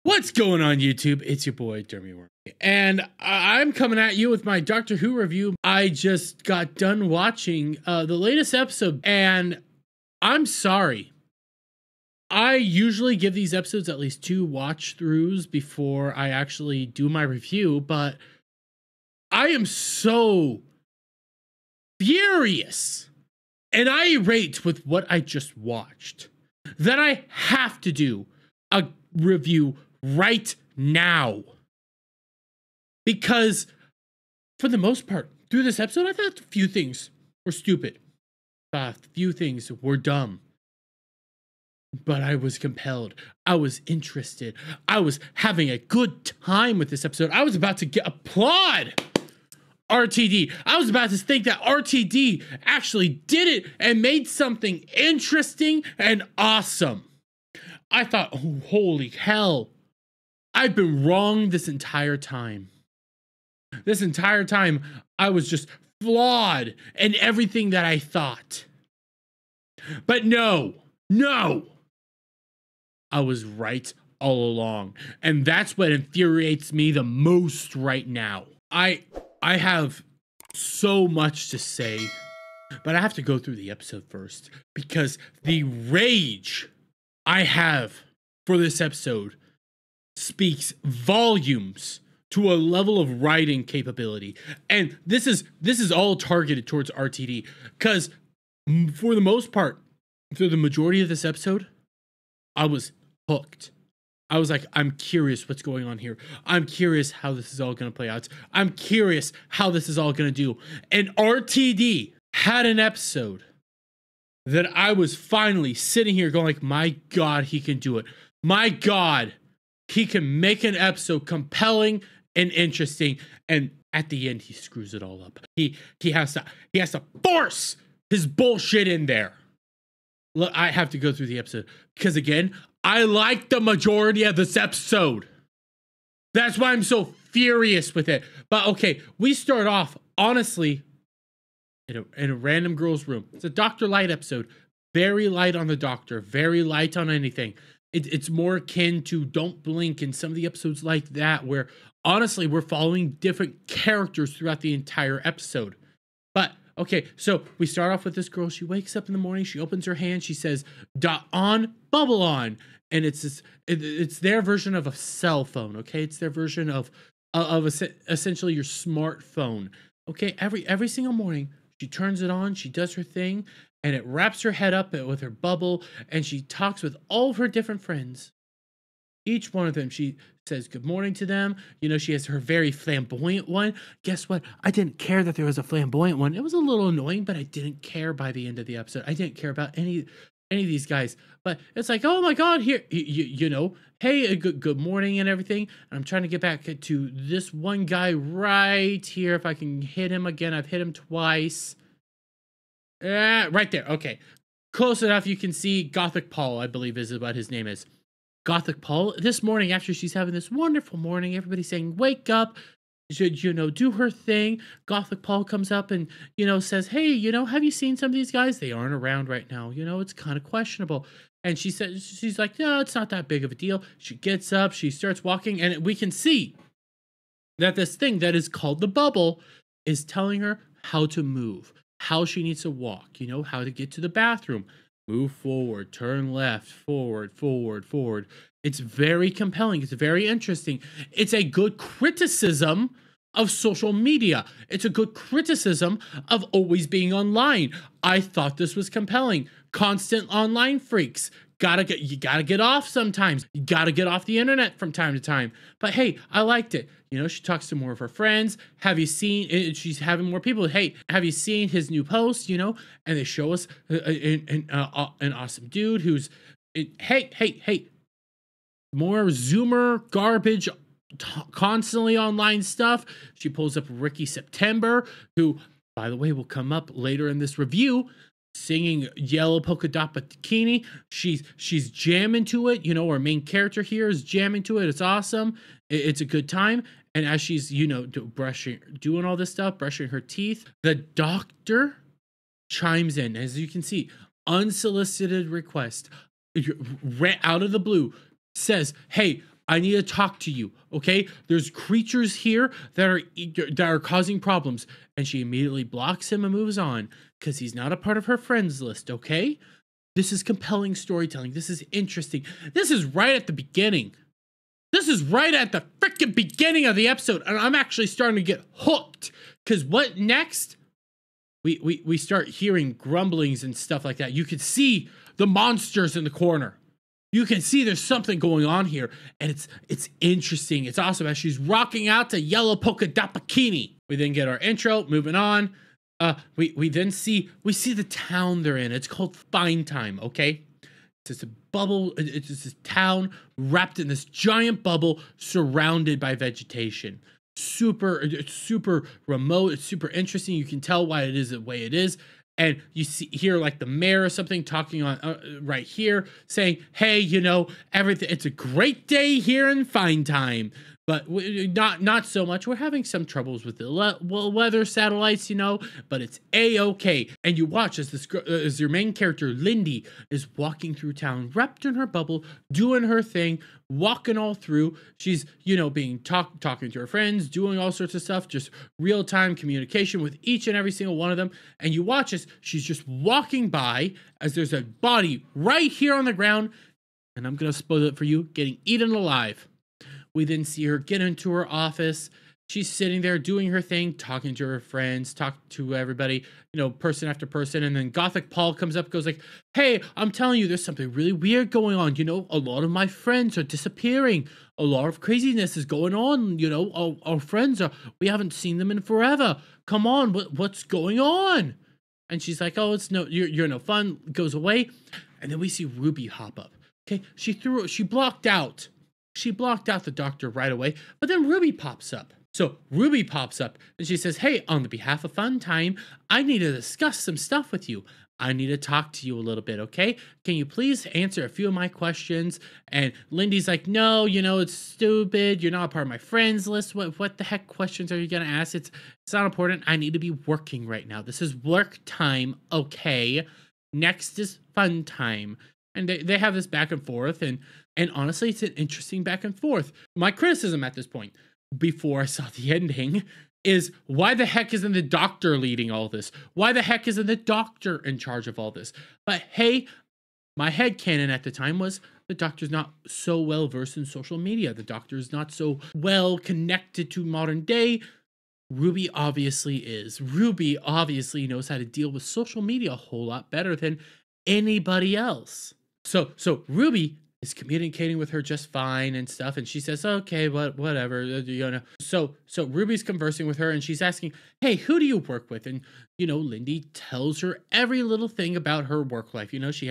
What's going on, YouTube? It's your boy, Dermy Worm. And I'm coming at you with my Doctor Who review. I just got done watching the latest episode, and I'm sorry. I usually give these episodes at least 2 watch-throughs before I actually do my review, but I am so furious and irate with what I just watched that I have to do a review right now. Because for the most part, through this episode, I thought a few things were stupid. A few things were dumb. But I was compelled. I was interested. I was having a good time with this episode. I was about to applaud RTD. I was about to think that RTD actually did it and made something interesting and awesome. I thought, oh, holy hell. I've been wrong this entire time. This entire time, I was just flawed in everything that I thought. But no. I was right all along. And that's what infuriates me the most right now. I have so much to say, but I have to go through the episode first because the rage I have for this episode speaks volumes to a level of writing capability. And this is all targeted towards RTD because for the most part, through the majority of this episode, I was hooked. I was like, I'm curious what's going on here. I'm curious how this is all going to play out. I'm curious how this is all going to do. And RTD had an episode that I was finally sitting here going like, my God, he can do it. My God, he can make an episode compelling and interesting. And at the end, he screws it all up. He has to force his bullshit in there. Look, I have to go through the episode because again, I like the majority of this episode. That's why I'm so furious with it. But okay, we start off honestly in a random girl's room. It's a Dr. Light episode. Very light on the Doctor. Very light on anything. It's more akin to Don't Blink and some of the episodes like that where honestly we're following different characters throughout the entire episode. But okay, so we start off with this girl. She wakes up in the morning. She opens her hand. She says, "Dot on, bubble on," and it's their version of a cell phone. Okay, it's their version of essentially your smartphone. Okay, every single morning she turns it on. She does her thing, and it wraps her head up with her bubble, and she talks with all of her different friends. Each one of them, she says good morning to them. You know, she has her very flamboyant one. Guess what? I didn't care that there was a flamboyant one. It was a little annoying, but I didn't care by the end of the episode. I didn't care about any of these guys. But it's like, oh my God, here, you know, hey, good morning and everything. And I'm trying to get back to this one guy right here. If I can hit him again, I've hit him twice. Right there. Okay. Close enough. You can see Gothic Paul, I believe is what his name is. Gothic Paul, this morning, after she's having this wonderful morning, everybody's saying, wake up, should, you know, do her thing. Gothic Paul comes up and, you know, says, hey, you know, have you seen some of these guys? They aren't around right now. You know, it's kind of questionable. And she says, she's like, no, it's not that big of a deal. She gets up, she starts walking, and we can see that this thing that is called the bubble is telling her how to move, how she needs to walk, you know, how to get to the bathroom. Move forward, turn left, forward. It's very compelling. It's very interesting. It's a good criticism of social media. It's a good criticism of always being online. I thought this was compelling. Constant online freaks. You gotta get off sometimes. You gotta get off the internet from time to time. But hey, I liked it. You know, she talks to more of her friends. Have you seen, she's having more people. Hey, have you seen his new post? You know, and they show us an awesome dude who's, hey, more Zoomer garbage, constantly online stuff. She pulls up Ricky September, who, by the way, will come up later in this review, singing Yellow Polka Dot Bikini. She's jamming to it. You know, our main character here is jamming to it. It's awesome. It's a good time. And as she's, you know, doing all this stuff, brushing her teeth, the Doctor chimes in. As you can see, unsolicited request, out of the blue, says, hey, I need to talk to you, okay? There's creatures here that are causing problems. And she immediately blocks him and moves on because he's not a part of her friends list, okay? This is compelling storytelling. This is interesting. This is right at the beginning. This is right at the freaking beginning of the episode, and I'm actually starting to get hooked. Because what next? We start hearing grumblings and stuff like that. You can see the monsters in the corner. You can see there's something going on here, and it's interesting. It's awesome as she's rocking out to Yellow Polka Dot Bikini. We then get our intro, moving on. We then see the town they're in. It's called Fine Time, okay? It's just a bubble. It's just this town wrapped in this giant bubble surrounded by vegetation. It's super remote. It's super interesting. You can tell why it is the way it is. And you hear like the mayor or something talking on right here saying, hey, you know, everything. It's a great day here in Fine Time. But not so much. We're having some troubles with the weather satellites, you know, but it's a-okay. And you watch as your main character, Lindy, is walking through town, wrapped in her bubble, doing her thing, walking all through. She's, you know, talking to her friends, doing all sorts of stuff, just real-time communication with each and every single one of them. And you watch as she's just walking by as there's a body right here on the ground, and I'm going to spoil it for you, getting eaten alive. We then see her get into her office. She's sitting there doing her thing, talking to her friends, talking to everybody, you know, person after person. And then Gothic Paul comes up, goes like, hey, I'm telling you, there's something really weird going on. You know, a lot of my friends are disappearing. A lot of craziness is going on. You know, our friends we haven't seen them in forever. Come on, what's going on? And she's like, oh, you're no fun. Goes away. And then we see Ruby hop up. Okay, she blocked out the doctor right away, but then Ruby pops up. So Ruby pops up and she says, hey, on the behalf of Fun Time, I need to discuss some stuff with you. I need to talk to you a little bit, okay? Can you please answer a few of my questions? And Lindy's like, no, you know, it's stupid. You're not a part of my friends list. What the heck questions are you going to ask? It's not important. I need to be working right now. This is work time, okay? Next is Fun Time. And they have this back and forth, and honestly, it's an interesting back and forth. My criticism at this point, before I saw the ending, is why the heck isn't the doctor leading all this? Why the heck isn't the doctor in charge of all this? But hey, my headcanon at the time was the doctor's not so well versed in social media. The doctor is not so well connected to modern day. Ruby obviously is. Ruby obviously knows how to deal with social media a whole lot better than anybody else. So Ruby is communicating with her just fine and stuff, and she says, okay, whatever, you know. So Ruby's conversing with her, and she's asking, hey, who do you work with? And, you know, Lindy tells her every little thing about her work life. You know, she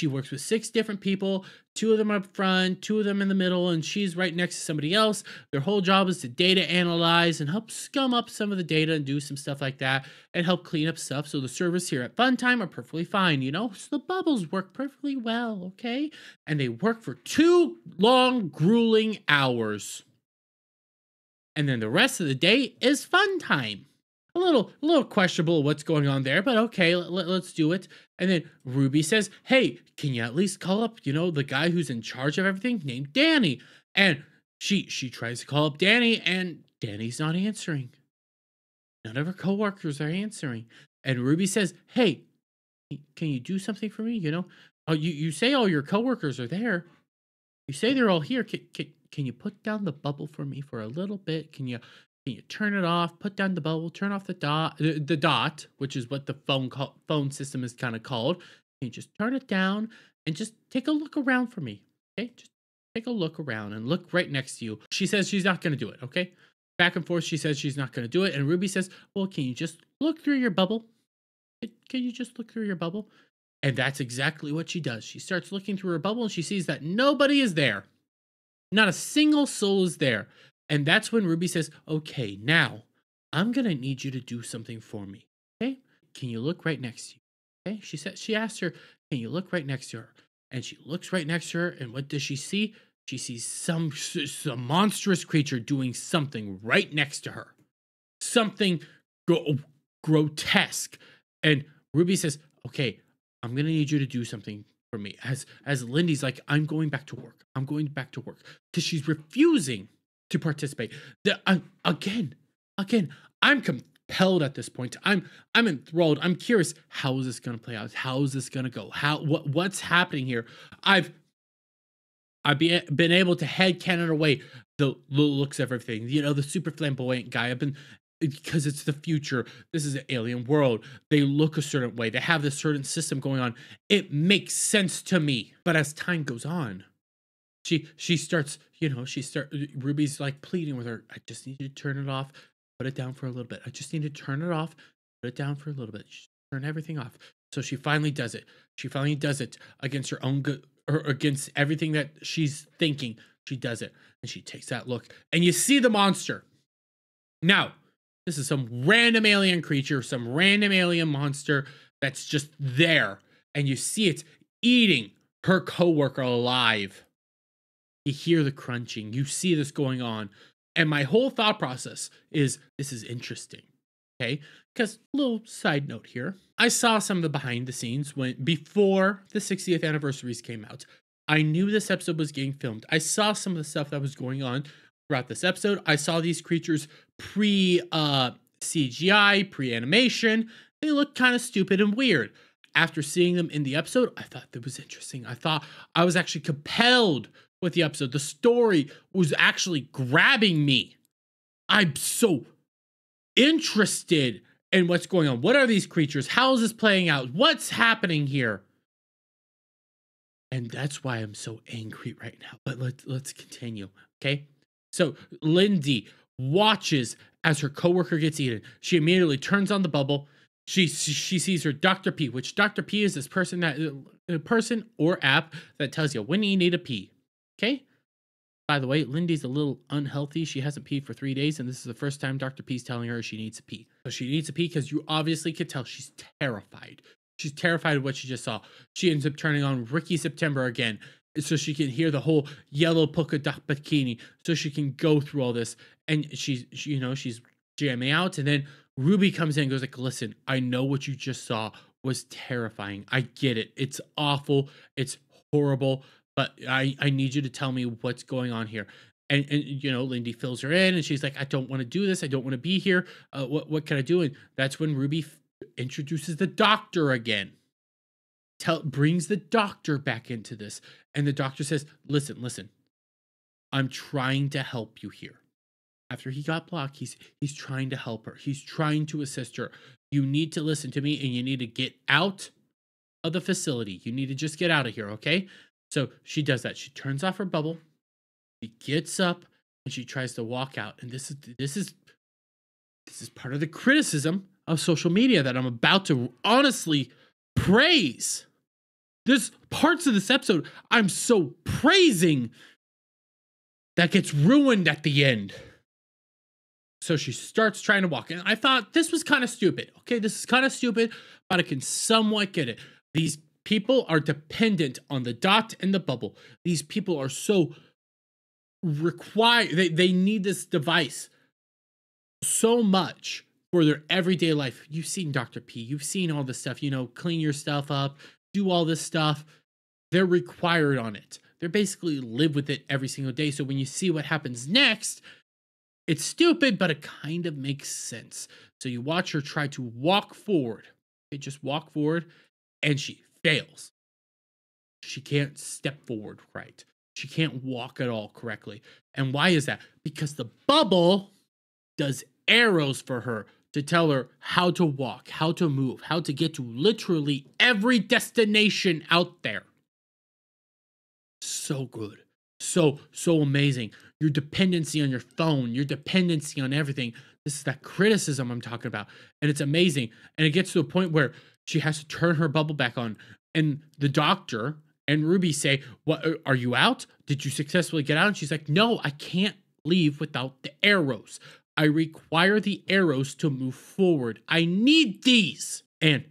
works with 6 different people, 2 of them up front, 2 of them in the middle, and she's right next to somebody else. Their whole job is to data analyze and help scum up some of the data and do some stuff like that and help clean up stuff. So the servers here at Fun Time are perfectly fine, you know? So the bubbles work perfectly well, okay? And they work for 2 long, grueling hours. And then the rest of the day is Fun Time. A little questionable what's going on there, but okay, let's do it. And then Ruby says, hey, can you at least call up, you know, the guy who's in charge of everything named Danny? And she tries to call up Danny, and Danny's not answering. None of her coworkers are answering. And Ruby says, hey, can you do something for me? You know, you say all your coworkers are there. You say they're all here. Can you put down the bubble for me for a little bit? Can you turn it off, put down the bubble, turn off the dot, which is what the phone system is kind of called. Can you just turn it down and just take a look around for me, okay? Just take a look around and look right next to you. She says she's not going to do it, okay? Back and forth, she says she's not going to do it. And Ruby says, well, can you just look through your bubble? Can you just look through your bubble? And that's exactly what she does. She starts looking through her bubble, and she sees that nobody is there. Not a single soul is there. And that's when Ruby says, okay, now I'm going to need you to do something for me. Okay? Can you look right next to you? Okay? She asked her, can you look right next to her? And she looks right next to her. And what does she see? She sees some monstrous creature doing something right next to her. Something grotesque. And Ruby says, okay, I'm going to need you to do something for me as Lindy's like, I'm going back to work. I'm going back to work because she's refusing to participate. Again, I'm compelled at this point. I'm enthralled. I'm curious. How is this going to play out? How is this going to go? What's happening here? I've been able to headcanon away the looks of everything. You know, the super flamboyant guy. Because it's the future. This is an alien world. They look a certain way. They have this certain system going on. It makes sense to me. But as time goes on, she starts, Ruby's like pleading with her. I just need you to turn it off. Put it down for a little bit. I just need to turn it off. Put it down for a little bit. Just turn everything off. So she finally does it. She finally does it against her own good, or against everything that she's thinking. She does it. And she takes that look. And you see the monster. Now, this is some random alien creature, some random alien monster that's just there. And you see it eating her coworker alive. You hear the crunching. You see this going on. And my whole thought process is, this is interesting. Okay? Because, little side note here. I saw some of the behind the scenes before the 60th anniversaries came out. I knew this episode was getting filmed. I saw some of the stuff that was going on throughout this episode. I saw these creatures pre-CGI, pre-animation. They look kind of stupid and weird. After seeing them in the episode, I thought that was interesting. I thought I was actually compelled with the episode. The story was actually grabbing me. I'm so interested in what's going on. What are these creatures? How is this playing out? What's happening here? And that's why I'm so angry right now. But let's continue, okay? So Lindy watches as her coworker gets eaten. She immediately turns on the bubble. She sees her Dr. P, which Dr. P is this person or app that tells you when you need a pee. Okay? By the way, Lindy's a little unhealthy. She hasn't peed for 3 days, and this is the first time Dr. P's telling her she needs to pee. So she needs to pee because you obviously could tell she's terrified. She's terrified of what she just saw. She ends up turning on Ricky September again so she can hear the whole yellow polka dot bikini so she can go through all this. And she's jamming out, and then Ruby comes in and goes like, listen, I know what you just saw was terrifying. I get it. It's awful. It's horrible. But I need you to tell me what's going on here. And Lindy fills her in, and she's like, I don't want to do this. I don't want to be here. What can I do? And that's when Ruby introduces the doctor again. Brings the doctor back into this. And the doctor says, listen. I'm trying to help you here. After he got blocked, he's trying to help her. He's trying to assist her. You need to listen to me, and you need to get out of the facility. You need to just get out of here, okay? So she does that. She turns off her bubble. She gets up, and she tries to walk out. And this is part of the criticism of social media that I'm about to honestly praise. There's parts of this episode I'm so praising that gets ruined at the end. So she starts trying to walk. And I thought this was kind of stupid. Okay, this is kind of stupid, but I can somewhat get it. These people are dependent on the dot and the bubble. These people are so required. They need this device so much for their everyday life. You've seen Dr. P. You've seen all this stuff. Clean your stuff up, do all this stuff. They're required on it. They basically live with it every single day. So when you see what happens next, it's stupid, but it kind of makes sense. So you watch her try to walk forward. Just walk forward, and she fails. She can't step forward right. She can't walk at all correctly. And why is that? Because the bubble does arrows for her to tell her how to walk, how to move, how to get to literally every destination out there. So good. So amazing. Your dependency on your phone, your dependency on everything. This is that criticism I'm talking about. And it's amazing. And it gets to a point where she has to turn her bubble back on. And the doctor and Ruby say, "What, are you out? Did you successfully get out?" And she's like, "No, I can't leave without the arrows. I require the arrows to move forward. I need these." And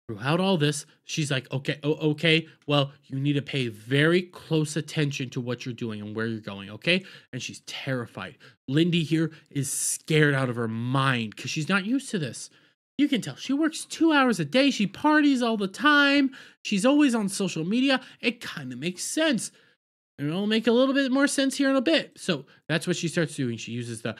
throughout all this, she's like, okay, well, you need to pay very close attention to what you're doing and where you're going, okay? And she's terrified. Lindy here is scared out of her mind because she's not used to this. You can tell she works 2 hours a day. She parties all the time. She's always on social media. It kind of makes sense. And it'll make a little bit more sense here in a bit. So that's what she starts doing. She uses the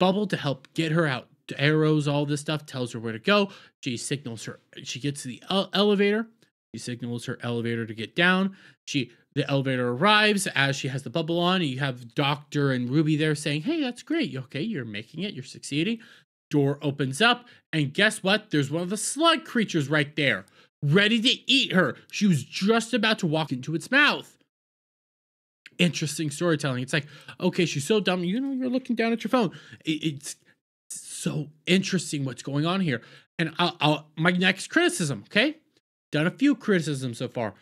bubble to help get her out. Arrows, all this stuff, tells her where to go. She signals her. She gets to the elevator. She signals her elevator to get down. The elevator arrives as she has the bubble on. And you have Doctor and Ruby there saying, "Hey, that's great. Okay, you're making it. You're succeeding." Door opens up, and guess what? There's one of the slug creatures right there, ready to eat her. She was just about to walk into its mouth. Interesting storytelling. It's like, okay, she's so dumb. You're looking down at your phone. It's so interesting what's going on here. And my next criticism, okay? Done a few criticisms so far.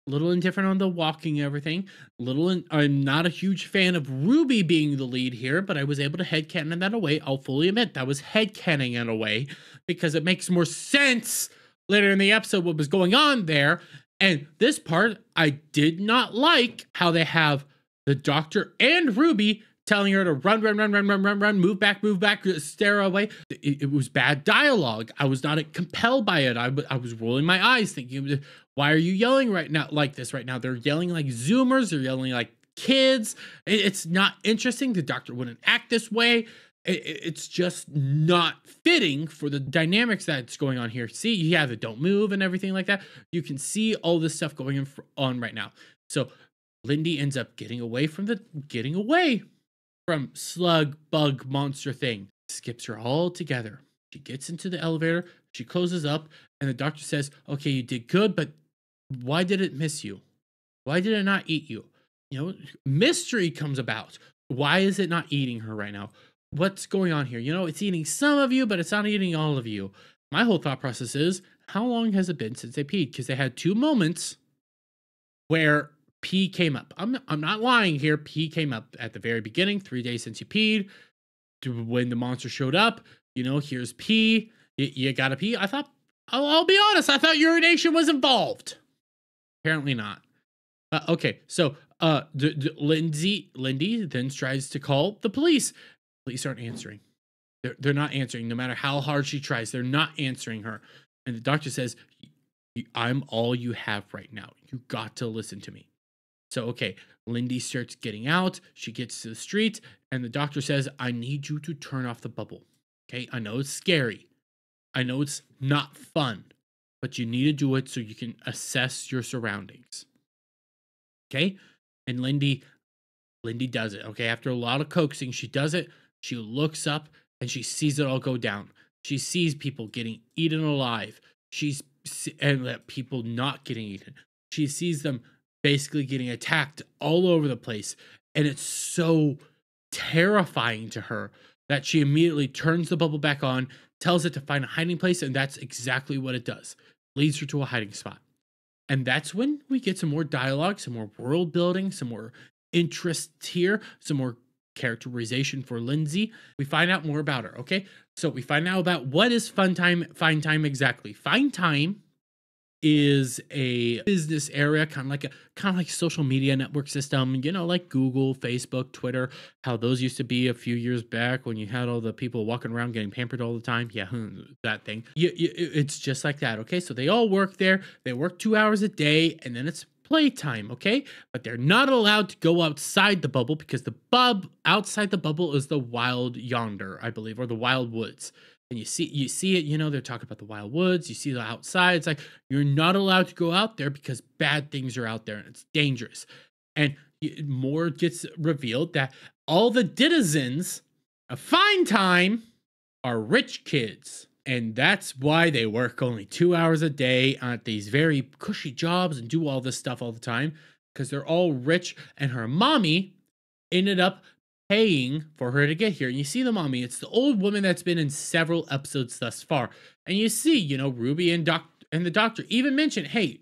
A little indifferent on the walking and everything. I'm not a huge fan of Ruby being the lead here, but I was able to headcanon that away. I'll fully admit that was headcanoning it away because it makes more sense later in the episode what was going on there. And this part, I did not like how they have the Doctor and Ruby telling her to run, move back, stare away. It was bad dialogue. I was not compelled by it. I was rolling my eyes thinking, why are you yelling right now like this right now? They're yelling like Zoomers. They're yelling like kids. It's not interesting. The Doctor wouldn't act this way. It's just not fitting for the dynamics that's going on here. See, you have the don't move and everything like that. You can see all this stuff going on right now. So Lindy ends up getting away from slug, bug, monster thing. Skips her all together. She gets into the elevator. She closes up, and the Doctor says, "Okay, you did good, but why did it miss you? Why did it not eat you?" Mystery comes about. Why is it not eating her right now? What's going on here? It's eating some of you, but it's not eating all of you. My whole thought process is, how long has it been since they peed? Because they had 2 moments where pee came up. I'm not lying here. Pee came up at the very beginning, 3 days since you peed. When the monster showed up, here's pee. You gotta pee. I'll be honest, I thought urination was involved. Apparently not. Okay, so Lindy then tries to call the police. Police aren't answering. They're not answering. No matter how hard she tries, they're not answering her. And the Doctor says, "I'm all you have right now. You got to listen to me." So, okay, Lindy starts getting out. She gets to the street, and the Doctor says, "I need you to turn off the bubble." Okay, I know it's scary. I know it's not fun, but you need to do it so you can assess your surroundings. Okay, and Lindy does it. Okay, after a lot of coaxing, she does it. She looks up, and she sees it all go down. She sees people getting eaten alive. And people not getting eaten. She sees them basically getting attacked all over the place. And it's so terrifying to her that she immediately turns the bubble back on, tells it to find a hiding place, and that's exactly what it does. Leads her to a hiding spot. And that's when we get some more dialogue, some more world building, some more interest here, some more characterization for Lindsay. We find out more about her, okay? So we find out about what is Fine Time exactly. Fine Time is a business area, kind of like social media network system, like Google, Facebook, Twitter, how those used to be a few years back when you had all the people walking around getting pampered all the time. Yeah, that thing. It's just like that, okay? So they all work there. They work 2 hours a day, and then it's playtime, okay? But they're not allowed to go outside the bubble because the outside the bubble is the wild yonder, I believe, or the wild woods. And you see it, they're talking about the wild woods. You see the outside. It's like, you're not allowed to go out there because bad things are out there and it's dangerous. And more gets revealed that all the denizens of Fine Time are rich kids. And that's why they work only 2 hours a day at these very cushy jobs and do all this stuff all the time because they're all rich. And her mommy ended up paying for her to get here. And you see the mommy, it's the old woman that's been in several episodes thus far. And you see, Ruby and the Doctor even mention, hey,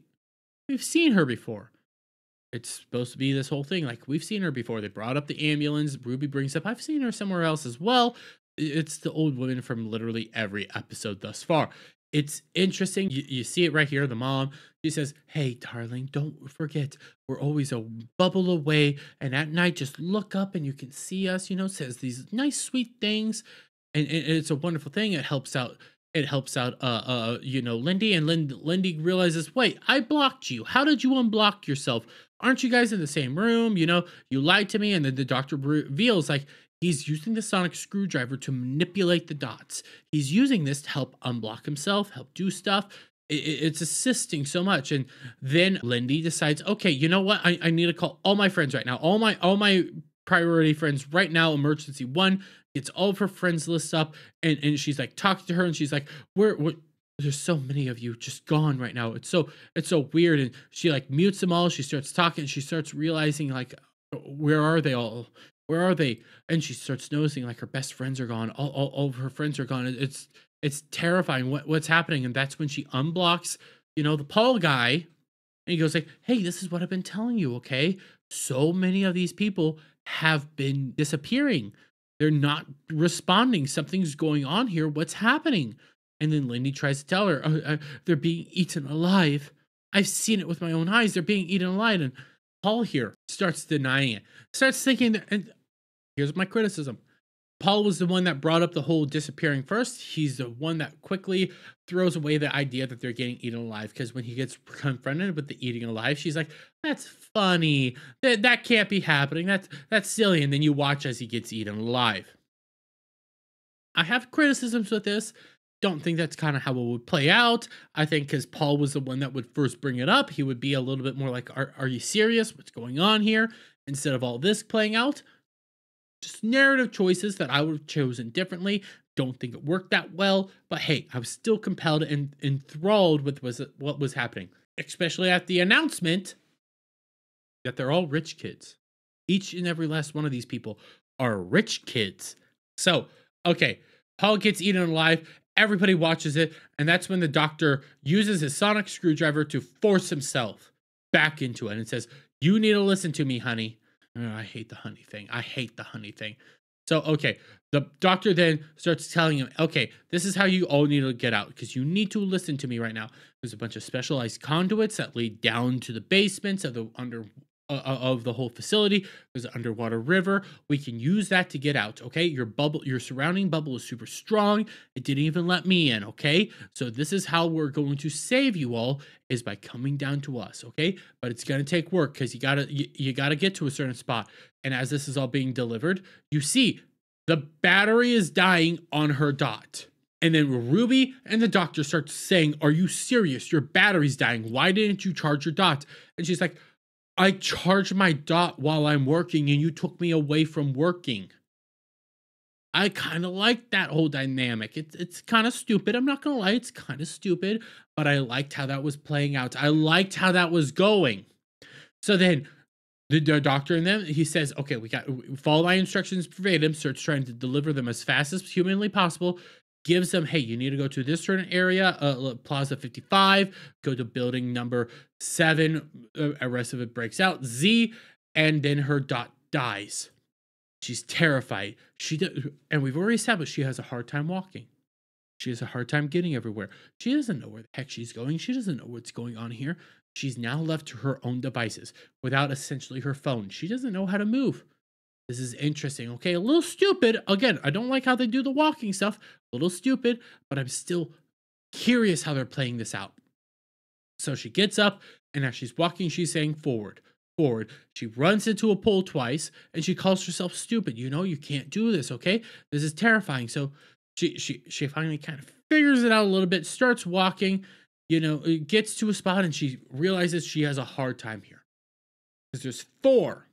we've seen her before. It's supposed to be this whole thing. Like, we've seen her before. They brought up the ambulance. Ruby brings up, I've seen her somewhere else as well. It's the old woman from literally every episode thus far. It's interesting. You see it right here. The mom, she says, hey, darling, don't forget, we're always a bubble away. And at night, just look up and you can see us, says these nice, sweet things. And it's a wonderful thing. It helps out it helps out, Lindy, and Lindy realizes, wait, I blocked you. How did you unblock yourself? Aren't you guys in the same room? You lied to me. And then the doctor reveals, like, he's using the sonic screwdriver to manipulate the dots. He's using this to help unblock himself, help do stuff. It's assisting so much. And then Lindy decides, okay, you know what? I need to call all my friends right now. All my priority friends right now. Emergency one. Gets all of her friends lists up, and she's like talking to her, and she's like, where there's so many of you just gone right now. It's so weird. And she like mutes them all. She starts talking. She starts realizing, like, where are they all? Where are they? And she starts noticing, like, her best friends are gone. All of her friends are gone. It's terrifying what's happening. And that's when she unblocks, the Paul guy. And he goes like, hey, this is what I've been telling you, okay? So many of these people have been disappearing. They're not responding. Something's going on here. What's happening? And then Lindy tries to tell her, they're being eaten alive. I've seen it with my own eyes. They're being eaten alive. And Paul here starts denying it. Starts thinking that, and here's my criticism. Paul was the one that brought up the whole disappearing first. He's the one that quickly throws away the idea that they're getting eaten alive, because when he gets confronted with the eating alive, she's like, that's funny. That can't be happening. That's silly. And then you watch as he gets eaten alive. I have criticisms with this. Don't think that's kind of how it would play out. I think because Paul was the one that would first bring it up, he would be a little bit more like, are you serious? What's going on here? Instead of all this playing out. Just narrative choices that I would have chosen differently. Don't think it worked that well, but hey, I was still compelled and enthralled with what was happening, especially at the announcement that they're all rich kids. Each and every last one of these people are rich kids. So, okay, Paul gets eaten alive. Everybody watches it, and that's when the doctor uses his sonic screwdriver to force himself back into it and says, you need to listen to me, honey. I hate the honey thing. So, okay, the doctor then starts telling him, okay, this is how you all need to get out, because you need to listen to me right now. There's a bunch of specialized conduits that lead down to the basements of the whole facility. There's an underwater river. We can use that to get out, okay? Your surrounding bubble is super strong. It didn't even let me in, okay? So this is how we're going to save you all, is by coming down to us, okay? But it's gonna take work, because you gotta get to a certain spot. And as this is all being delivered, you see the battery is dying on her dot. And then Ruby and the doctor start saying, are you serious? Your battery's dying. Why didn't you charge your dot? And she's like, I charge my dot while I'm working, and you took me away from working. I kind of like that whole dynamic. It's kind of stupid. I'm not going to lie. It's kind of stupid, but I liked how that was playing out. I liked how that was going. So then the doctor and them, he says, okay, we follow my instructions verbatim, starts trying to deliver them as fast as humanly possible. Gives them, hey, you need to go to this certain area, Plaza 55, go to building number 7, the rest of it breaks out, Z, and then her dot dies. She's terrified. And we've already established she has a hard time walking. She has a hard time getting everywhere. She doesn't know where the heck she's going. She doesn't know what's going on here. She's now left to her own devices without essentially her phone. She doesn't know how to move. This is interesting, okay? A little stupid. Again, I don't like how they do the walking stuff. A little stupid, but I'm still curious how they're playing this out. So she gets up, and as she's walking, she's saying forward, forward. She runs into a pole twice, and she calls herself stupid. You can't do this, okay? This is terrifying. So she finally kind of figures it out a little bit, starts walking, gets to a spot, and she realizes she has a hard time here. Because there's 4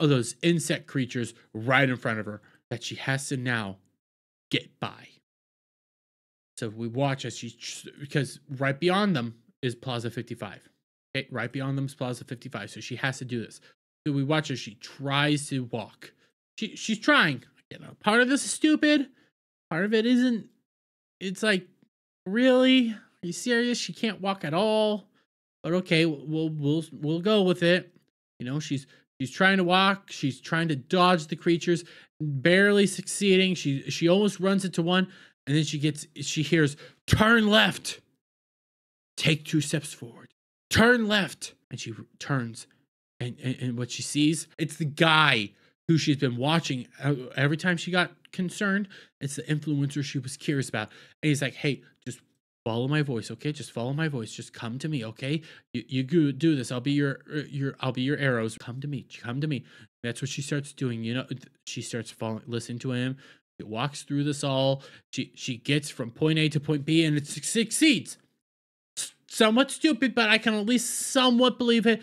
of those insect creatures right in front of her that she has to now get by. So we watch as because right beyond them is Plaza 55. Okay, right beyond them is Plaza 55. So she has to do this. So we watch as she tries to walk. She's trying. Part of this is stupid. Part of it isn't. It's like, really? Are you serious? She can't walk at all. But okay, we'll go with it. She's trying to walk. She's trying to dodge the creatures, barely succeeding. She almost runs into one, and then she hears, turn left. Take 2 steps forward. Turn left. And she turns, and what she sees, it's the guy who she's been watching. Every time she got concerned, it's the influencer she was curious about. And he's like, hey, just follow my voice, okay? Just follow my voice. Just come to me, okay? You do this. I'll be your arrows. Come to me. Come to me. That's what she starts doing. You know, she starts listening to him. She walks through this all. She gets from point A to point B, and it succeeds. Somewhat stupid, but I can at least somewhat believe it.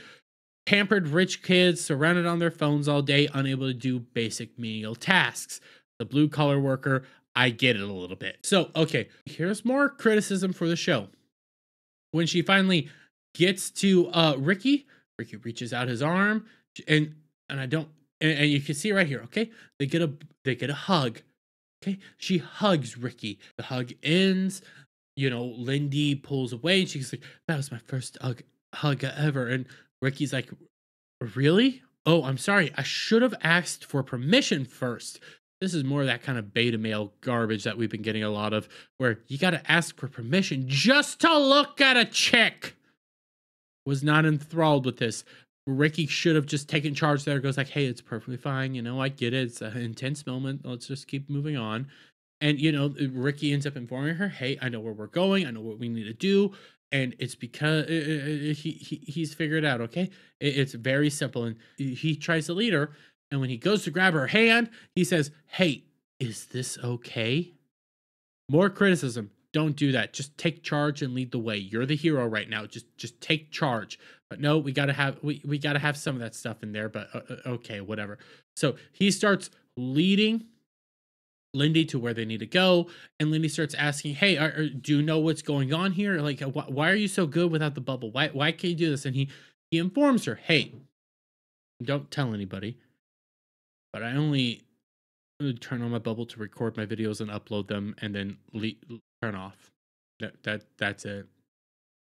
Pampered rich kids surrounded on their phones all day, unable to do basic menial tasks. The blue collar worker, I get it a little bit. So, okay, here's more criticism for the show. When she finally gets to Ricky reaches out his arm, and I don't, and you can see right here, okay? They get a hug. Okay, she hugs Ricky. The hug ends. You know, Lindy pulls away, and she's like, "That was my first hug ever." And Ricky's like, really? Oh, I'm sorry. I should have asked for permission first. This is more of that kind of beta male garbage that we've been getting a lot of, where you got to ask for permission just to look at a chick. Was not enthralled with this. Ricky should have just taken charge there. Goes like, hey, it's perfectly fine. You know, I get it. It's an intense moment. Let's just keep moving on. And, you know, Ricky ends up informing her, hey, I know where we're going. I know what we need to do. And it's because he's figured it out, okay? It's very simple. And he tries to lead her. And when he goes to grab her hand, he says, hey, is this okay? More criticism. Don't do that. Just take charge and lead the way. You're the hero right now. Just take charge. But no, we gotta have some of that stuff in there. But okay, whatever. So he starts leading Lindy to where they need to go, and Lindy starts asking, hey, do you know what's going on here? Like, why are you so good without the bubble? Why can't you do this? And he informs her, hey, don't tell anybody, but I only turn on my bubble to record my videos and upload them, and then turn off. That's it.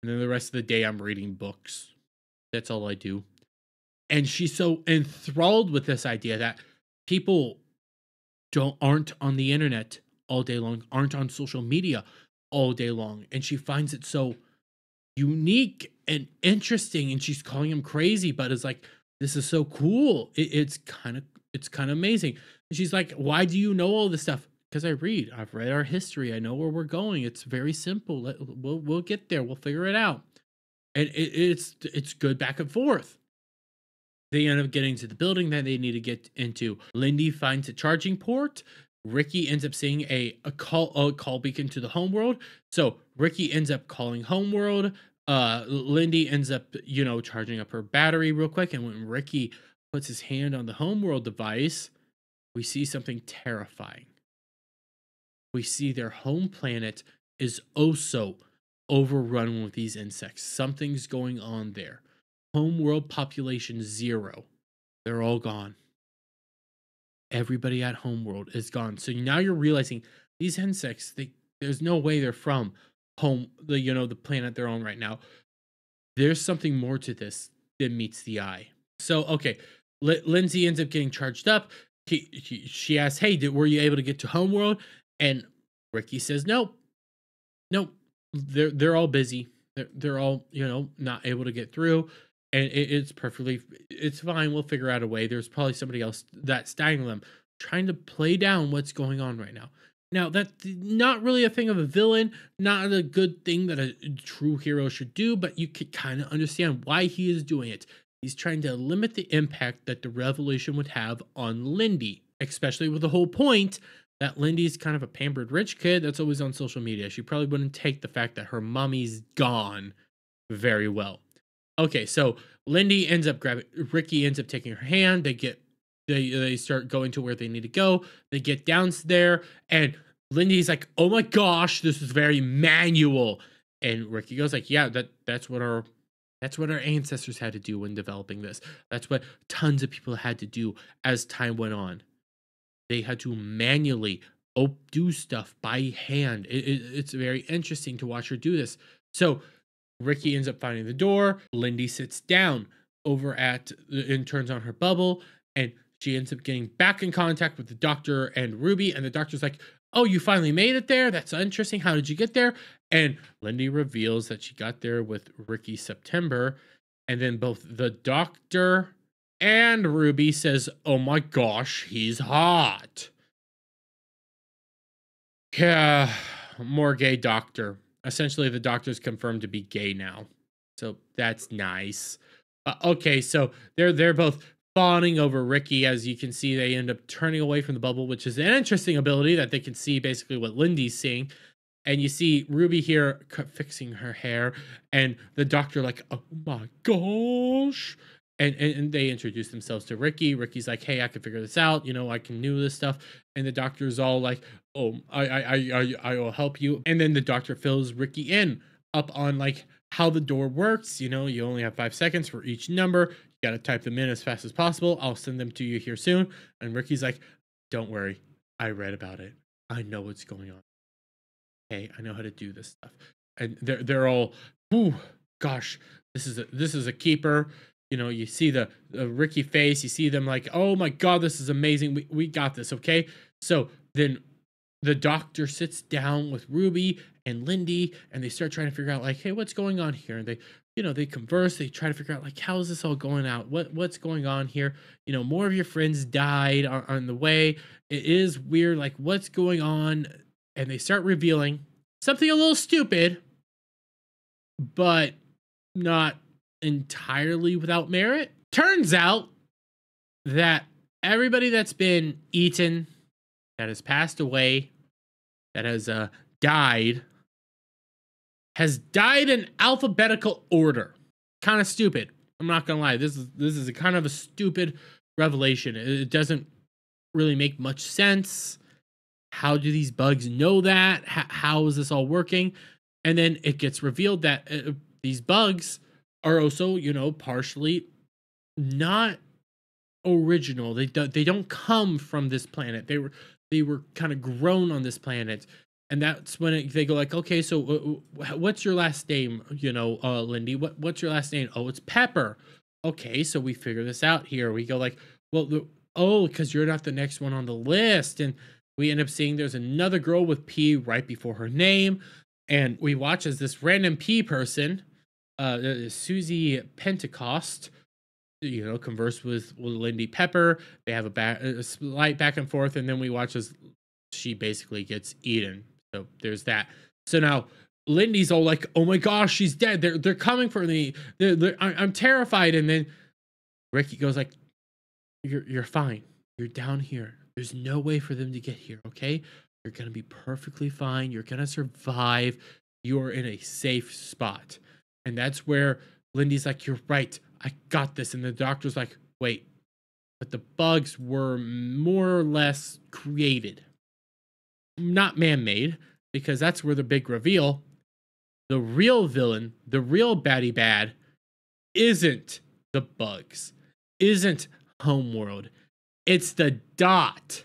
And then the rest of the day I'm reading books. That's all I do. And she's so enthralled with this idea that people aren't on the internet all day long, aren't on social media all day long, and she finds it so unique and interesting, and she's calling him crazy, but it's like, this is so cool. It's kind of amazing. And she's like, why do you know all this stuff? Because I've read our history. I know where we're going. It's very simple. We'll get there. We'll figure it out. And it's good back and forth. They end up getting to the building that they need to get into. Lindy finds a charging port. Ricky ends up seeing a call beacon to the homeworld. So Ricky ends up calling homeworld. Lindy ends up, you know, charging up her battery real quick. And when Ricky puts his hand on the homeworld device, we see something terrifying. We see their home planet is also overrun with these insects. Something's going on there. Homeworld population 0. They're all gone. Everybody at Homeworld is gone. So now you're realizing these insects, there's no way they're from the planet they're on right now. There's something more to this than meets the eye. So, okay, Lindsay ends up getting charged up. She asks, hey, were you able to get to Homeworld? And Ricky says, nope. They're all busy. They're all, not able to get through. And it's fine. We'll figure out a way. There's probably somebody else that's stangling them, trying to play down what's going on right now. Now, that's not really a thing of a villain, not a good thing that a true hero should do, but you can kind of understand why he is doing it. He's trying to limit the impact that the revelation would have on Lindy, especially with the whole point that Lindy's kind of a pampered rich kid that's always on social media. She probably wouldn't take the fact that her mommy's gone very well. Okay, so Ricky ends up taking her hand. They start going to where they need to go. They get down there, and Lindy's like, oh my gosh, this is very manual. And Ricky goes like, yeah, that's what our ancestors had to do when developing this. That's what tons of people had to do as time went on. They had to manually do stuff by hand. It's very interesting to watch her do this. So Ricky ends up finding the door. Lindy sits down and turns on her bubble, and she ends up getting back in contact with the doctor and Ruby, and the doctor's like, oh, you finally made it there? That's interesting. How did you get there? And Lindy reveals that she got there with Ricky September, and then both the doctor And Ruby says, oh my gosh, he's hot. Yeah, more gay doctor. Essentially, the doctor's confirmed to be gay now. So that's nice. Okay, so they're both fawning over Ricky. As you can see, they end up turning away from the bubble, which is an interesting ability that they can see basically what Lindy's seeing. And you see Ruby here fixing her hair, and the doctor like, oh my gosh. And they introduce themselves to Ricky. Ricky's like, hey, I can figure this out. You know, I can do this stuff. And the doctor's all like, oh, I will help you. And then the doctor fills Ricky in up on like how the door works. You know, you only have 5 seconds for each number. You got to type them in as fast as possible. I'll send them to you here soon. And Ricky's like, don't worry. I read about it. I know what's going on. Hey, I know how to do this stuff. And they're all, ooh, gosh, this is a keeper. You know, you see the Ricky face, you see them like, oh my God, this is amazing. We got this, okay? So then the doctor sits down with Ruby and Lindy, and they start trying to figure out like, hey, what's going on here? And they, you know, they converse, they try to figure out like, how is this all going out? What's going on here? You know, more of your friends died on the way. It is weird, like what's going on? And they start revealing something a little stupid, but not entirely without merit. Turns out that everybody that's been eaten, that has passed away, that has died in alphabetical order. Kind of stupid. I'm not gonna lie. This is a kind of a stupid revelation. It doesn't really make much sense. How do these bugs know that? How is this all working? And then it gets revealed that these bugs are also, you know, partially not original. They don't come from this planet. They were kind of grown on this planet, and that's when they go like, okay, so what's your last name? You know, Lindy. What's your last name? Oh, it's Pepper. Okay, so we figure this out here. We go like, well, because you're not the next one on the list, and we end up seeing there's another girl with P right before her name, and we watch as this random P person, Susie Pentecost, you know, converse with Lindy Pepper. They have a slight back and forth, and then we watch as she basically gets eaten. So there's that. So now Lindy's all like, "Oh my gosh, she's dead! They're coming for me! I'm terrified!" And then Ricky goes like, "You're fine. You're down here. There's no way for them to get here. Okay, you're gonna be perfectly fine. You're gonna survive. You're in a safe spot." And that's where Lindy's like, "You're right. I got this." And the doctor's like, "Wait, but the bugs were more or less created, not man-made," because that's where the big reveal. The real villain, the real baddie bad, isn't the bugs, isn't Homeworld. It's the Dot.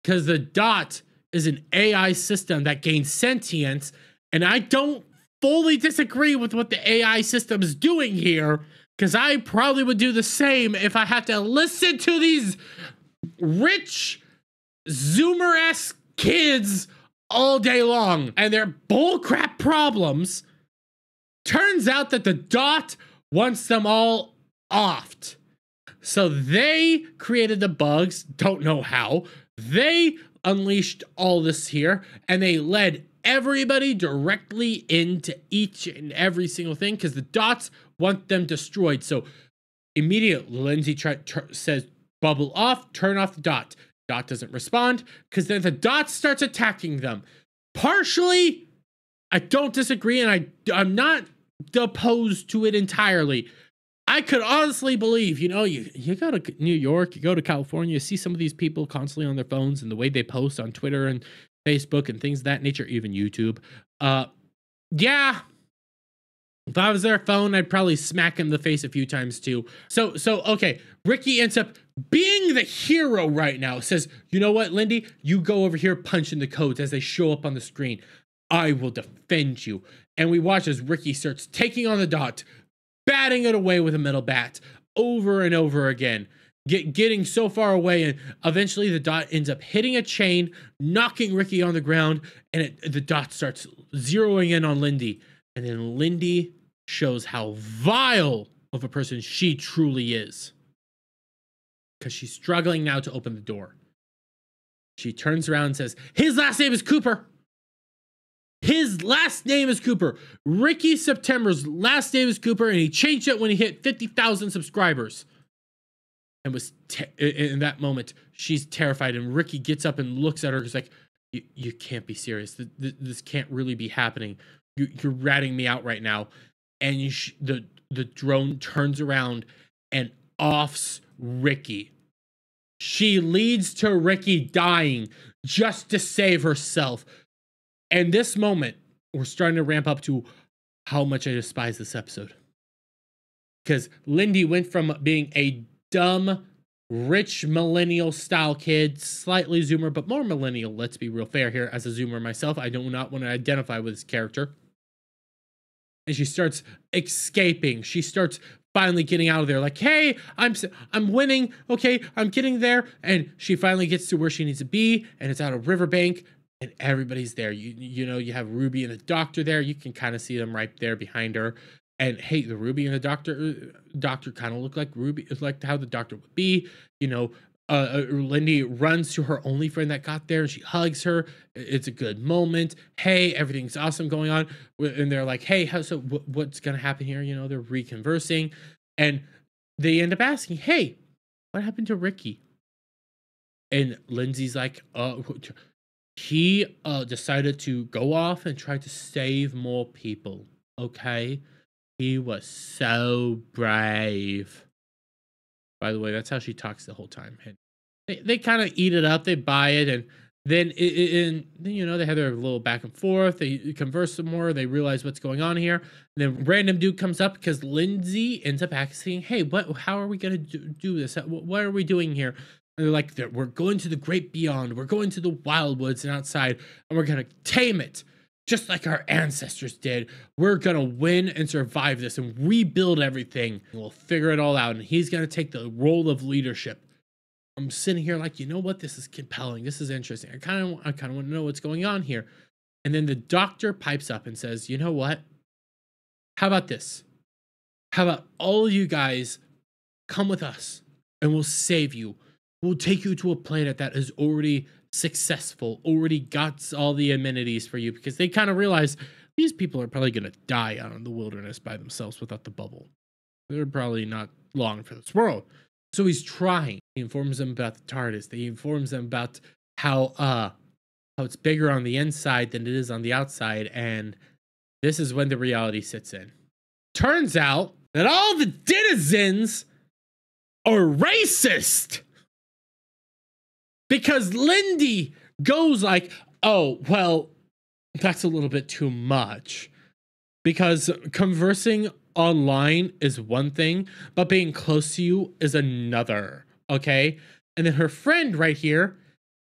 Because the Dot is an AI system that gains sentience, and I don't fully disagree with what the AI system is doing here, because I probably would do the same if I had to listen to these rich Zoomer-esque kids all day long and their bullcrap problems. Turns out that the Dot wants them all offed. So they created the bugs, don't know how. They unleashed all this here, and they led everybody directly into each and every single thing because the Dots want them destroyed. So immediately Lindsay says, "Bubble off, turn off the Dot." Dot doesn't respond because then the Dot starts attacking them. Partially, I don't disagree, and I'm not opposed to it entirely. I could honestly believe, you know, you go to New York, you go to California, you see some of these people constantly on their phones and the way they post on Twitter and Facebook and things of that nature, even YouTube. Yeah, if I was their phone, I'd probably smack him in the face a few times too. So okay, Ricky ends up being the hero right now. Says, "You know what, Lindy? You go over here, punch in the codes as they show up on the screen. I will defend you." And we watch as Ricky starts taking on the Dot, batting it away with a metal bat over and over again, getting so far away, and eventually the Dot ends up hitting a chain, knocking Ricky on the ground, and the Dot starts zeroing in on Lindy. And then Lindy shows how vile of a person she truly is. because she's struggling now to open the door. She turns around and says, his last name is Cooper. His last name is Cooper. Ricky September's last name is Cooper, and he changed it when he hit 50,000 subscribers. And was in that moment, she's terrified, and Ricky gets up and looks at her. He's like, you can't be serious. This can't really be happening. You're ratting me out right now. And the drone turns around and offs Ricky. She leads to Ricky dying just to save herself. And this moment, we're starting to ramp up to how much I despise this episode. Because Lindy went from being a dumb, rich millennial style kid, slightly zoomer, but more millennial. Let's be real fair here. As a zoomer myself, I do not want to identify with this character. And she starts escaping. She starts finally getting out of there. Like, hey, I'm winning. Okay, I'm getting there. And she finally gets to where she needs to be. And it's out of Riverbank. And everybody's there. You know, you have Ruby and the doctor there. You can kind of see them right there behind her. And hey, the Ruby and the doctor kind of look like Ruby. It's like how the doctor would be. You know, Lindy runs to her only friend that got there, and she hugs her. It's a good moment. Hey, everything's awesome going on. And they're like, hey, what's going to happen here? You know, they're reconversing. And they end up asking, hey, what happened to Ricky? And Lindsay's like, he decided to go off and try to save more people. Okay? He was so brave. By the way, that's how she talks the whole time. And they kind of eat it up. They buy it. And then, you know, they have their little back and forth. They converse some more. They realize what's going on here. And then random dude comes up because Lindsay ends up asking, hey, how are we going to do this? What are we doing here? And they're like, we're going to the great beyond. We're going to the wild woods and outside. And we're going to tame it. Just like our ancestors did. We're going to win and survive this and rebuild everything. And we'll figure it all out. And he's going to take the role of leadership. I'm sitting here like, you know what? This is compelling. This is interesting. I kind of want to know what's going on here. And then the doctor pipes up and says, you know what? How about this? How about all of you guys come with us and we'll save you. We'll take you to a planet that is already successful, already got all the amenities for you, because they kind of realize these people are probably going to die out in the wilderness by themselves without the bubble. They're probably not long for this world. So he's trying. He informs them about the TARDIS. He informs them about how it's bigger on the inside than it is on the outside. And this is when the reality sits in. Turns out that all the denizens are racist. Because Lindy goes like, oh, well, that's a little bit too much. Because conversing online is one thing, but being close to you is another, okay? And then her friend right here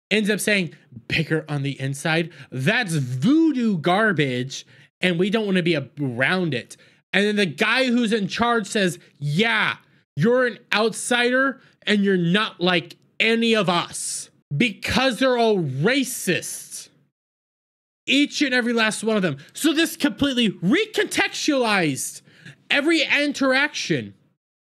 ends up saying, bigger on the inside. That's voodoo garbage, and we don't want to be around it. And then the guy who's in charge says, yeah, you're an outsider, and you're not like any of us, because they're all racists. Each and every last one of them. So this completely recontextualized every interaction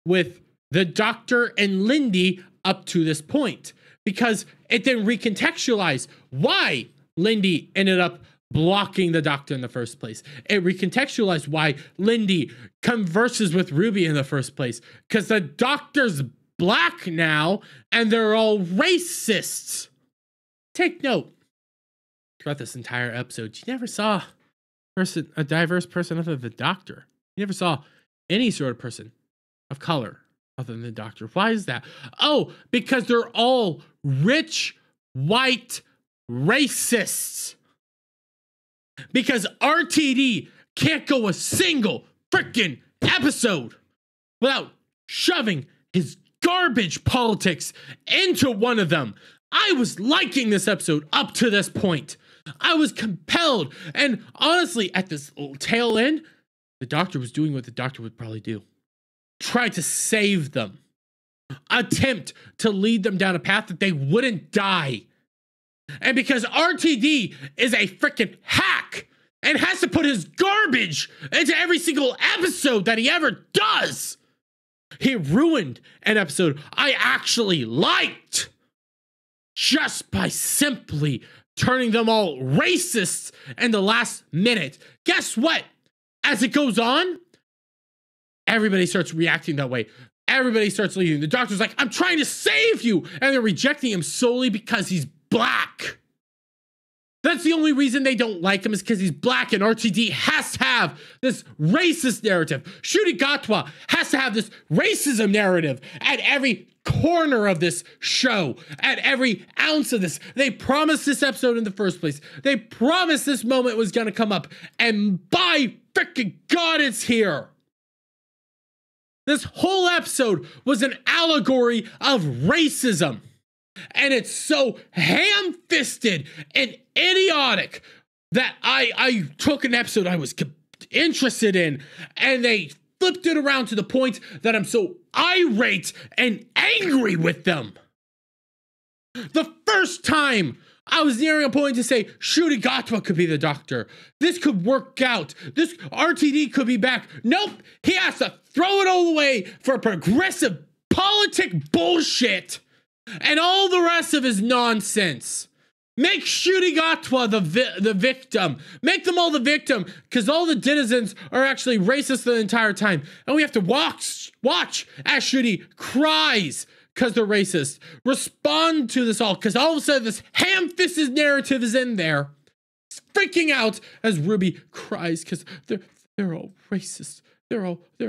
with the doctor and Lindy up to this point, because it then recontextualized why Lindy ended up blocking the doctor in the first place. It recontextualized why Lindy converses with Ruby in the first place, because the doctor's black now and they're all racists. Take note, throughout this entire episode, you never saw a diverse person other than the doctor. You never saw any sort of person of color other than the doctor. Why is that? Oh, because they're all rich, white racists. Because RTD can't go a single freaking episode without shoving his garbage politics into one of them. I was liking this episode up to this point. I was compelled. And honestly, at this tail end, the doctor was doing what the doctor would probably do. Try to save them. Attempt to lead them down a path that they wouldn't die. And because RTD is a freaking hack and has to put his garbage into every single episode that he ever does, He ruined an episode I actually liked just by simply turning them all racist in the last minute. Guess what? As it goes on, everybody starts reacting that way. Everybody starts leaving. The doctor's like, I'm trying to save you. And they're rejecting him solely because he's black. That's the only reason they don't like him, is because he's black, and RTD has to have this racist narrative. Ncuti Gatwa has to have this racism narrative at every corner of this show, at every ounce of this. They promised this episode in the first place. They promised this moment was going to come up, and by freaking God, it's here. This whole episode was an allegory of racism. And it's so ham-fisted and idiotic that I took an episode I was interested in, and they flipped it around to the point that I'm so irate and angry with them. The first time I was nearing a point to say Ncuti Gatwa could be the doctor. This could work out. This RTD could be back. Nope. He has to throw it all away for progressive politic bullshit. And all the rest of his nonsense. Make Ncuti Gatwa the victim. Make them all the victim, because all the denizens are actually racist the entire time. And we have to watch as Ncuti cries because they're racist. Respond to this all, because all of a sudden this ham-fisted narrative is in there. He's freaking out as Ruby cries because they're all racist. They're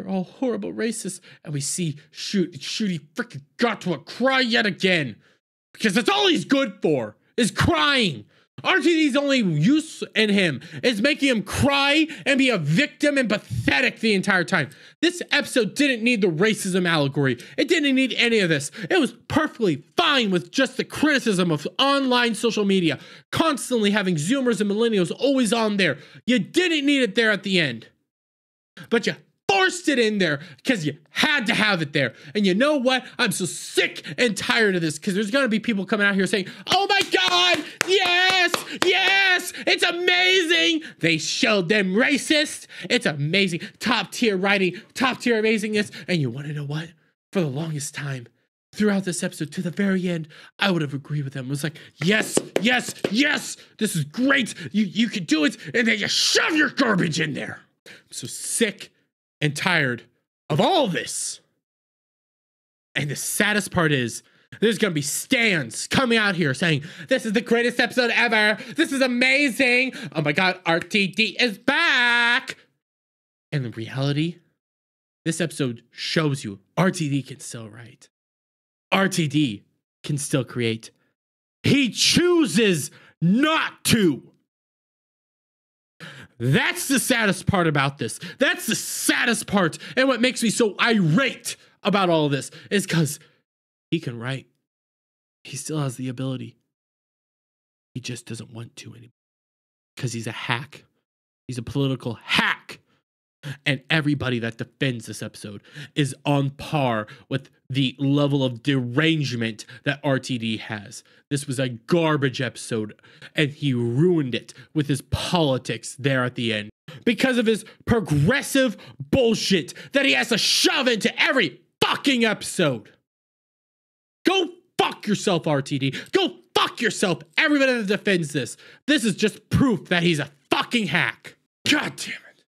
all horrible racists. And we see Ncuti freaking Gatwa cry yet again. Because that's all he's good for, is crying. RTD's only use in him is making him cry and be a victim and pathetic the entire time. This episode didn't need the racism allegory. It didn't need any of this. It was perfectly fine with just the criticism of online social media, constantly having Zoomers and millennials always on there. You didn't need it there at the end. But you forced it in there because you had to have it there. And you know what? I'm so sick and tired of this, because there's going to be people coming out here saying, oh my God, yes, it's amazing. They showed them racist. It's amazing. Top tier writing, top tier amazingness. And you want to know what? For the longest time, throughout this episode to the very end, I would have agreed with them. It was like, yes, this is great. You can do it. And then you shove your garbage in there. I'm so sick and tired of all this. And the saddest part is, there's gonna be stans coming out here saying, this is the greatest episode ever. This is amazing. Oh my God, RTD is back. And in reality, this episode shows you RTD can still write. RTD can still create. He chooses not to. That's the saddest part about this. That's the saddest part. And what makes me so irate about all of this is because he can write. He still has the ability. He just doesn't want to anymore. Because he's a hack. He's a political hack. And everybody that defends this episode is on par with the level of derangement that RTD has. This was a garbage episode, and he ruined it with his politics there at the end because of his progressive bullshit that he has to shove into every fucking episode. Go fuck yourself, RTD. Go fuck yourself, everybody that defends this. This is just proof that he's a fucking hack. God damn it.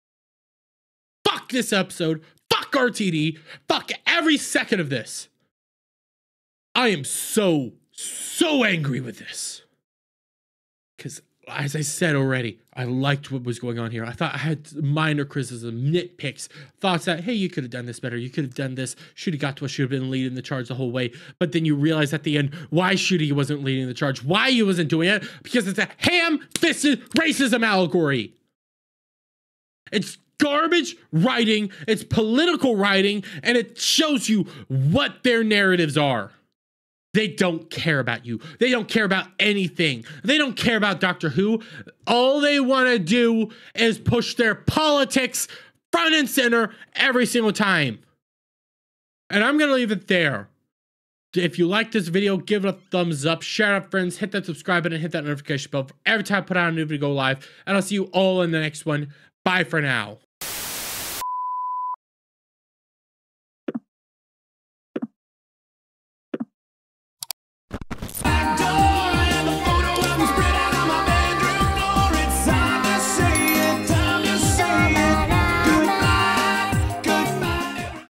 Fuck this episode. Fuck RTD. Fuck every second of this. I am so angry with this. Because, as I said already, I liked what was going on here. I thought I had minor criticism, nitpicks, thoughts that, hey, you could have done this better. You could have done this. Ncuti Gatwa should have been leading the charge the whole way. But then you realize at the end why Ncuti wasn't leading the charge, why he wasn't doing it. Because it's a ham-fisted racism allegory. It's garbage writing, it's political writing, and it shows you what their narratives are. They don't care about you. They don't care about anything. They don't care about Doctor Who. All they want to do is push their politics front and center every single time. And I'm going to leave it there. If you like this video, give it a thumbs up, share it, friends, hit that subscribe button, hit that notification bell for every time I put out a new video go live, and I'll see you all in the next one. Bye for now.